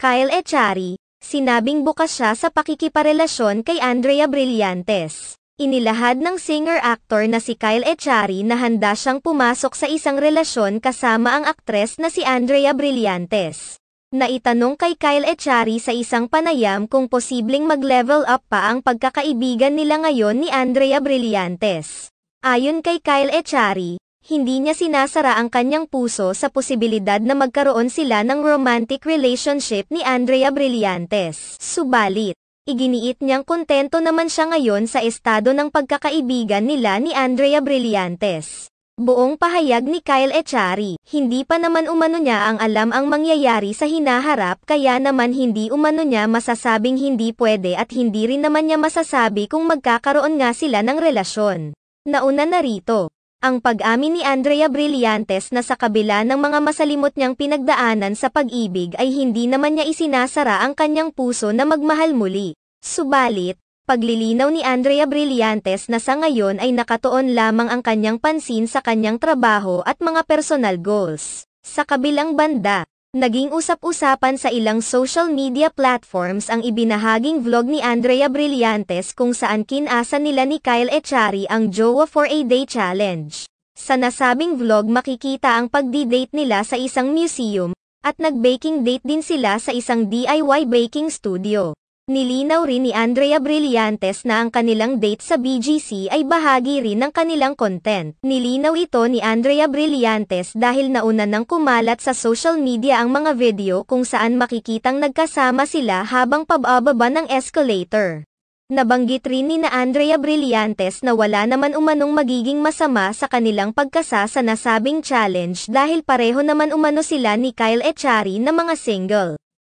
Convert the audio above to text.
Kyle Echari, sinabing bukas siya sa pakikiparelasyon kay Andrea Brillantes. Inilahad ng singer-actor na si Kyle Echari na handa siyang pumasok sa isang relasyon kasama ang aktres na si Andrea Brillantes. Naitanong kay Kyle Echari sa isang panayam kung posibleng mag-level up pa ang pagkakaibigan nila ngayon ni Andrea Brillantes. Ayon kay Kyle Echari, hindi niya sinasara ang kanyang puso sa posibilidad na magkaroon sila ng romantic relationship ni Andrea Brillantes. Subalit, iginiit niyang kontento naman siya ngayon sa estado ng pagkakaibigan nila ni Andrea Brillantes. Buong pahayag ni Kyle Echari, hindi pa naman umano niya ang alam ang mangyayari sa hinaharap kaya naman hindi umano niya masasabing hindi pwede at hindi rin naman niya masasabi kung magkakaroon nga sila ng relasyon. Nauna na rito, ang pag-amin ni Andrea Brillantes na sa kabila ng mga masalimot niyang pinagdaanan sa pag-ibig ay hindi naman niya isinasara ang kanyang puso na magmahal muli. Subalit, paglilinaw ni Andrea Brillantes na sa ngayon ay nakatuon lamang ang kanyang pansin sa kanyang trabaho at mga personal goals. Sa kabilang banda, naging usap-usapan sa ilang social media platforms ang ibinahaging vlog ni Andrea Brillantes kung saan kinasa nila ni Kyle Echari ang Jowa for a Day Challenge. Sa nasabing vlog makikita ang pagdi-date nila sa isang museum, at nag-baking date din sila sa isang DIY baking studio. Nilinaw rin ni Andrea Brillantes na ang kanilang date sa BGC ay bahagi rin ng kanilang content. Nilinaw ito ni Andrea Brillantes dahil nauna nang kumalat sa social media ang mga video kung saan makikitang nagkasama sila habang pababa ng escalator. Nabanggit rin ni Andrea Brillantes na wala naman umanong magiging masama sa kanilang pagkasa sa nasabing challenge dahil pareho naman umano sila ni Kyle Echari na mga single.